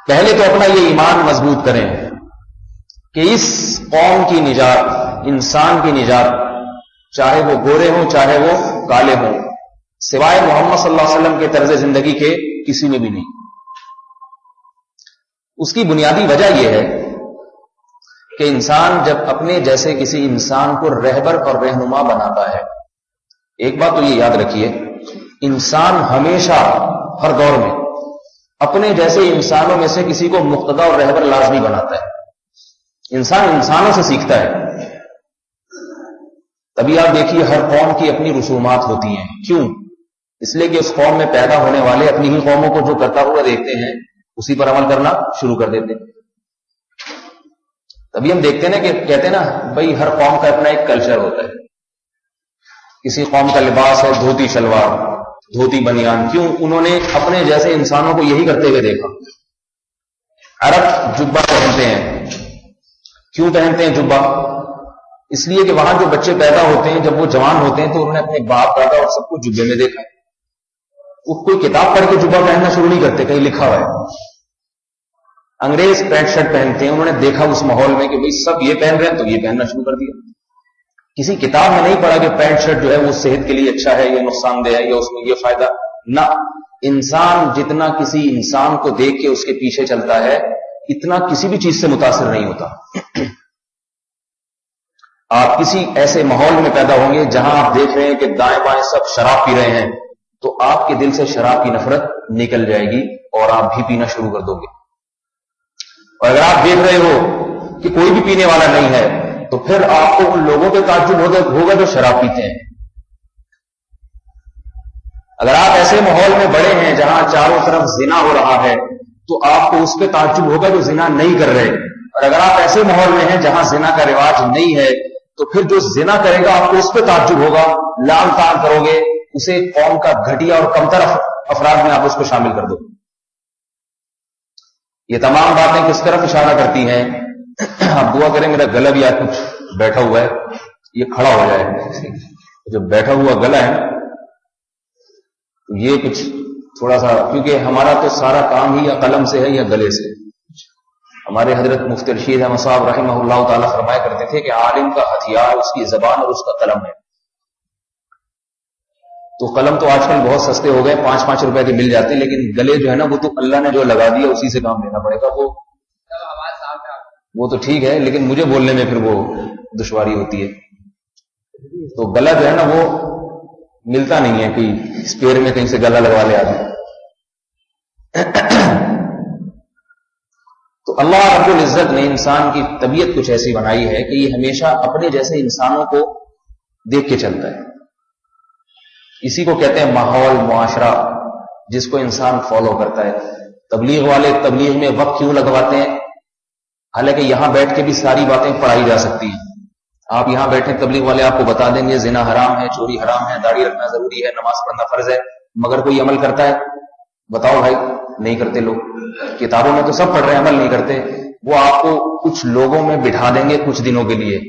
پہلے تو اپنا یہ ایمان مضبوط کریں کہ اس قوم کی نجات، انسان کی نجات، چاہے وہ گورے ہوں چاہے وہ کالے ہوں، سوائے محمد صلی اللہ علیہ وسلم کے طرز زندگی کے کسی میں بھی نہیں۔ اس کی بنیادی وجہ یہ ہے کہ انسان جب اپنے جیسے کسی انسان کو رہبر اور رہنما بناتا ہے، ایک بات تو یہ یاد رکھیے، انسان ہمیشہ ہر دور میں اپنے جیسے انسانوں میں سے کسی کو مقتدا اور رہبر لازمی بناتا ہے۔ انسان انسانوں سے سیکھتا ہے۔ تبھی آپ دیکھیے ہر قوم کی اپنی رسومات ہوتی ہیں۔ کیوں؟ اس لیے کہ اس قوم میں پیدا ہونے والے اپنی ہی قوموں کو جو کرتا ہوا دیکھتے ہیں اسی پر عمل کرنا شروع کر دیتے ہیں۔ تبھی ہم دیکھتے ہیں نا کہ کہتے ہیں نا بھائی ہر قوم کا اپنا ایک کلچر ہوتا ہے۔ کسی قوم کا لباس ہے دھوتی شلوار، دھوتی بنیان۔ کیوں؟ انہوں نے اپنے جیسے انسانوں کو یہی کرتے ہوئے دیکھا۔ عرب جبہ پہنتے ہیں۔ کیوں پہنتے ہیں جبہ؟ اس لیے کہ وہاں جو بچے پیدا ہوتے ہیں جب وہ جوان ہوتے ہیں تو انہوں نے اپنے باپ دادا اور سب کو جبے میں دیکھا ہے۔ وہ کوئی کتاب پڑھ کے جبہ پہننا شروع نہیں کرتے، کہیں لکھا ہوا ہے۔ انگریز پینٹ شرٹ پہنتے ہیں، انہوں نے دیکھا اس ماحول میں کہ بھئی سب یہ پہن رہے ہیں تو یہ پہننا شروع کر دیا۔ کسی کتاب میں نہیں پڑھا کہ پینٹ شرٹ جو ہے وہ صحت کے لیے اچھا ہے یا نقصان دہ ہے یا اس میں یہ فائدہ نہ۔ انسان جتنا کسی انسان کو دیکھ کے اس کے پیچھے چلتا ہے اتنا کسی بھی چیز سے متاثر نہیں ہوتا۔ آپ کسی ایسے ماحول میں پیدا ہوں گے جہاں آپ دیکھ رہے ہیں کہ دائیں بائیں سب شراب پی رہے ہیں تو آپ کے دل سے شراب کی نفرت نکل جائے گی اور آپ بھی پینا شروع کر دو گے۔ اور اگر آپ دیکھ رہے ہو کہ کوئی بھی پینے والا نہیں ہے تو پھر آپ کو ان لوگوں پہ تعجب ہوگا جو شراب پیتے ہیں۔ اگر آپ ایسے ماحول میں بڑے ہیں جہاں چاروں طرف زنا ہو رہا ہے تو آپ کو اس پہ تعجب ہوگا جو زنا نہیں کر رہے، اور اگر آپ ایسے ماحول میں ہیں جہاں زنا کا رواج نہیں ہے تو پھر جو زنا کرے گا آپ کو اس پہ تعجب ہوگا، لعن طعن کرو گے، اسے قوم کا گھٹیا اور کمتر افراد میں آپ اس کو شامل کر دو۔ یہ تمام باتیں کس طرف اشارہ کرتی ہیں؟ آپ دعا کریں میرا گلا بھی آج کچھ بیٹھا ہوا ہے، یہ کھڑا ہو جائے۔ جو بیٹھا ہوا گلا ہے تو یہ کچھ تھوڑا سا، کیونکہ ہمارا تو سارا کام ہی یا قلم سے ہے یا گلے سے۔ ہمارے حضرت مفتی رشید احمد صاحب رحمہ اللہ تعالیٰ فرمایا کرتے تھے کہ عالم کا ہتھیار اس کی زبان اور اس کا قلم ہے۔ تو قلم تو آج کل بہت سستے ہو گئے، 5-5 روپے کے مل جاتے ہیں، لیکن گلے جو ہے نا وہ تو اللہ نے جو لگا دیا اسی سے کام لینا پڑے گا۔ وہ تو ٹھیک ہے لیکن مجھے بولنے میں پھر وہ دشواری ہوتی ہے۔ تو گلا جو ہے نا وہ ملتا نہیں ہے، کہ اسپیئر میں کہیں سے گلا لگوا لے آدمی۔ تو اللہ رب العزت نے انسان کی طبیعت کچھ ایسی بنائی ہے کہ یہ ہمیشہ اپنے جیسے انسانوں کو دیکھ کے چلتا ہے۔ اسی کو کہتے ہیں ماحول، معاشرہ، جس کو انسان فالو کرتا ہے۔ تبلیغ والے تبلیغ میں وقت کیوں لگواتے ہیں؟ حالانکہ یہاں بیٹھ کے بھی ساری باتیں پڑھائی جا سکتی ہیں۔ آپ یہاں بیٹھے تبلیغ والے آپ کو بتا دیں گے زنا حرام ہے، چوری حرام ہے، داڑھی رکھنا ضروری ہے، نماز پڑھنا فرض ہے، مگر کوئی عمل کرتا ہے؟ بتاؤ بھائی، نہیں کرتے لوگ۔ کتابوں میں تو سب پڑھ رہے ہیں، عمل نہیں کرتے۔ وہ آپ کو کچھ لوگوں میں بٹھا دیں گے کچھ دنوں کے لیے،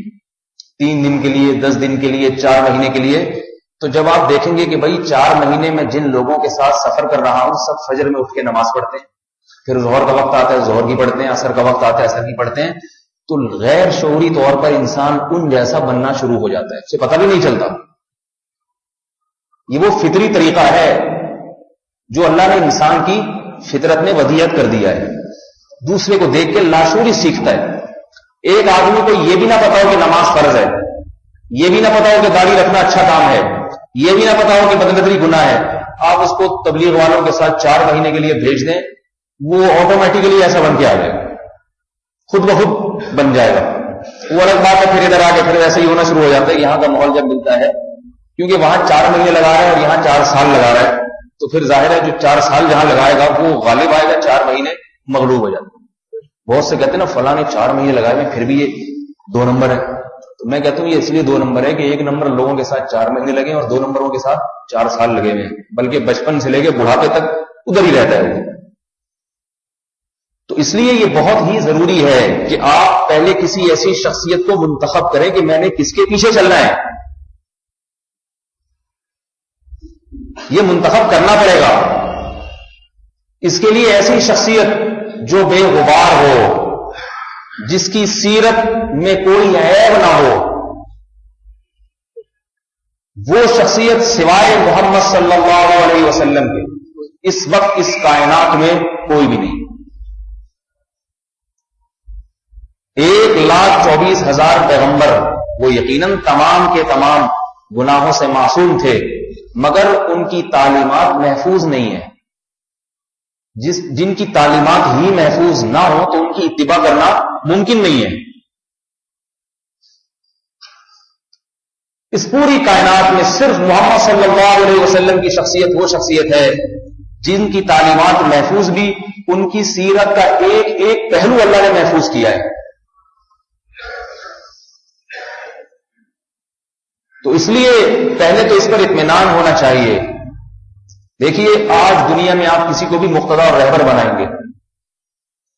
3 دن کے لیے، 10 دن کے لیے، 4 مہینے کے لیے۔ تو جب آپ دیکھیں گے کہ بھائی 4 مہینے میں جن لوگوں کے ساتھ سفر کر رہا ہوں سب فجر میں اٹھ کے نماز پڑھتے ہیں، پھر ظہر کا وقت آتا ہے ظہر کی پڑھتے ہیں، عصر کا وقت آتا ہے عصر کی پڑھتے ہیں، تو غیر شعوری طور پر انسان ان جیسا بننا شروع ہو جاتا ہے، اسے پتہ بھی نہیں چلتا۔ یہ وہ فطری طریقہ ہے جو اللہ نے انسان کی فطرت میں ودیعت کر دیا ہے، دوسرے کو دیکھ کے لاشعوری سیکھتا ہے۔ ایک آدمی کو یہ بھی نہ پتا ہو کہ نماز فرض ہے، یہ بھی نہ پتا ہو کہ داڑھی رکھنا اچھا کام ہے، یہ بھی نہ پتا ہو کہ بدنظری گناہ ہے، آپ اس کو تبلیغ والوں کے ساتھ 4 مہینے کے لیے بھیج دیں، وہ آٹومیٹیکلی ایسا بن کے آ جائے گا، خود بخود بن جائے گا۔ وہ الگ بات ہے پھر ادھر آ کے پھر ایسے ہی ہونا شروع ہو جاتا ہے۔ یہاں کا ماحول جب ملتا ہے، کیونکہ وہاں 4 مہینے لگا رہا ہے اور یہاں 4 سال لگا رہا ہے، تو پھر ظاہر ہے جو 4 سال جہاں لگائے گا وہ غالب آئے گا، 4 مہینے مغلوب ہو جاتا ہے۔ بہت سے کہتے ہیں نا فلاں نے 4 مہینے لگائے میں پھر بھی یہ 2 نمبر ہے، تو میں کہتا ہوں یہ اس لیے 2 نمبر ہے کہ 1 نمبر لوگوں کے ساتھ 4 مہینے لگے اور 2 نمبروں کے ساتھ 4 سال لگے ہوئے ہیں، بلکہ بچپن سے لے کے بڑھاپے تک ادھر ہی رہتا ہے وہ۔ تو اس لیے یہ بہت ہی ضروری ہے کہ آپ پہلے کسی ایسی شخصیت کو منتخب کریں کہ میں نے کس کے پیچھے چلنا ہے، یہ منتخب کرنا پڑے گا۔ اس کے لیے ایسی شخصیت جو بے غبار ہو، جس کی سیرت میں کوئی عیب نہ ہو، وہ شخصیت سوائے محمد صلی اللہ علیہ وسلم کے اس وقت اس کائنات میں کوئی بھی نہیں۔ 1,24,000 پیغمبر، وہ یقیناً تمام کے تمام گناہوں سے معصوم تھے، مگر ان کی تعلیمات محفوظ نہیں ہیں۔ جن کی تعلیمات ہی محفوظ نہ ہو تو ان کی اتباع کرنا ممکن نہیں ہے۔ اس پوری کائنات میں صرف محمد صلی اللہ علیہ وسلم کی شخصیت وہ شخصیت ہے جن کی تعلیمات محفوظ بھی، ان کی سیرت کا ایک ایک پہلو اللہ نے محفوظ کیا ہے۔ تو اس لیے پہلے تو اس پر اطمینان ہونا چاہیے۔ دیکھیے آج دنیا میں آپ کسی کو بھی مقتدی اور رہبر بنائیں گے،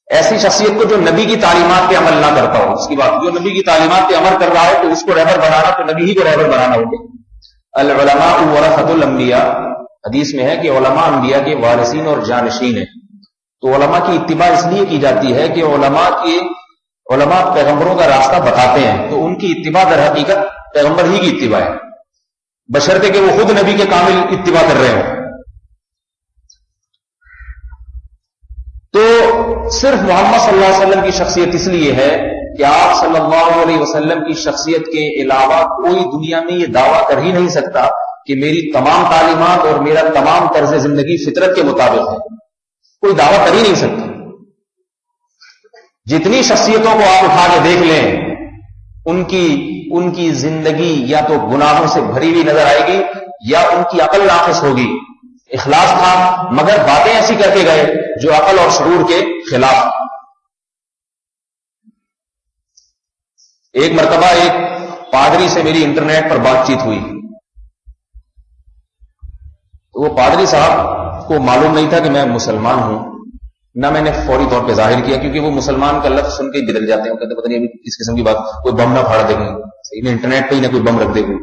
ایسی شخصیت کو جو نبی کی تعلیمات پہ عمل نہ کرتا ہو، اس کی بات جو نبی کی تعلیمات پہ عمل کر رہا ہے تو اس کو رہبر بنانا تو نبی ہی کو رہبر بنانا ہوگا۔ العلماء ورثۃ الانبیاء، حدیث میں ہے کہ علماء انبیاء کے وارثین اور جانشین ہیں۔ تو علماء کی اتباع اس لیے کی جاتی ہے کہ علماء پیغمبروں کا راستہ بتاتے ہیں، تو ان کی اتباع در حقیقت پیغمبر ہی کی اتباع ہے، بشرطے کہ وہ خود نبی کے کامل اتباع کر رہے ہوں۔ تو صرف محمد صلی اللہ علیہ وسلم کی شخصیت اس لیے ہے کہ آپ صلی اللہ علیہ وسلم کی شخصیت کے علاوہ کوئی دنیا میں یہ دعویٰ کر ہی نہیں سکتا کہ میری تمام تعلیمات اور میرا تمام طرز زندگی فطرت کے مطابق ہے، کوئی دعویٰ کر ہی نہیں سکتا۔ جتنی شخصیتوں کو آپ اٹھا کے دیکھ لیں، ان کی زندگی یا تو گناہوں سے بھری ہوئی نظر آئے گی یا ان کی عقل ناقص ہوگی۔ اخلاص تھا مگر باتیں ایسی کر کے گئے جو عقل اور شعور کے خلاف۔ ایک مرتبہ ایک پادری سے میری انٹرنیٹ پر بات چیت ہوئی، تو وہ پادری صاحب کو معلوم نہیں تھا کہ میں مسلمان ہوں، نہ میں نے فوری طور پہ ظاہر کیا، کیونکہ وہ مسلمان کا لفظ سن کے ہی بدل جاتے ہیں، کہتے پتہ نہیں ابھی اس قسم کی بات، کوئی بم نہ پھاڑ دے گی، انٹرنیٹ پہ ہی نہ کوئی بم رکھ دے گی،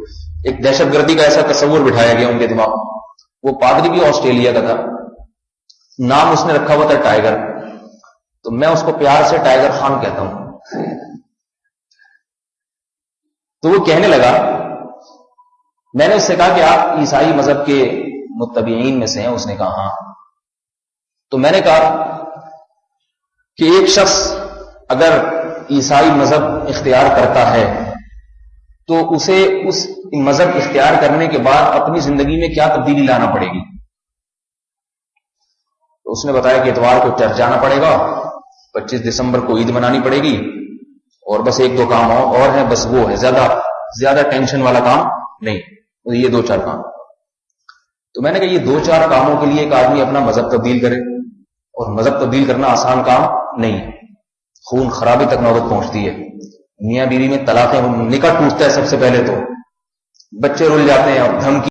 ایک دہشت گردی کا ایسا تصور بٹھایا گیا ان کے دماغ میں۔ وہ پادری بھی آسٹریلیا کا تھا، نام اس نے رکھا ہوا تھا ٹائیگر، تو میں اس کو پیار سے ٹائیگر خان کہتا ہوں۔ تو وہ کہنے لگا، میں نے اس سے کہا کہ آپ عیسائی مذہب کے متبعین میں سے ہیں؟ اس نے کہا ہاں۔ تو میں نے کہا کہ ایک شخص اگر عیسائی مذہب اختیار کرتا ہے تو اسے اس مذہب اختیار کرنے کے بعد اپنی زندگی میں کیا تبدیلی لانا پڑے گی؟ تو اس نے بتایا کہ اتوار کو چرچ جانا پڑے گا، 25 دسمبر کو عید منانی پڑے گی، اور بس 1-2 کام اور ہیں، بس وہ ہے، زیادہ ٹینشن والا کام نہیں، یہ 2-4 کام۔ تو میں نے کہا یہ 2-4 کاموں کے لیے ایک آدمی اپنا مذہب تبدیل کرے، اور مذہب تبدیل کرنا آسان کام نہیں ہے، خون خرابی تک نوبت پہنچتی ہے، میاں بیوی میں طلاقیں، نکاح ٹوٹتا ہے سب سے پہلے، تو بچے رل جاتے ہیں اور دھمکی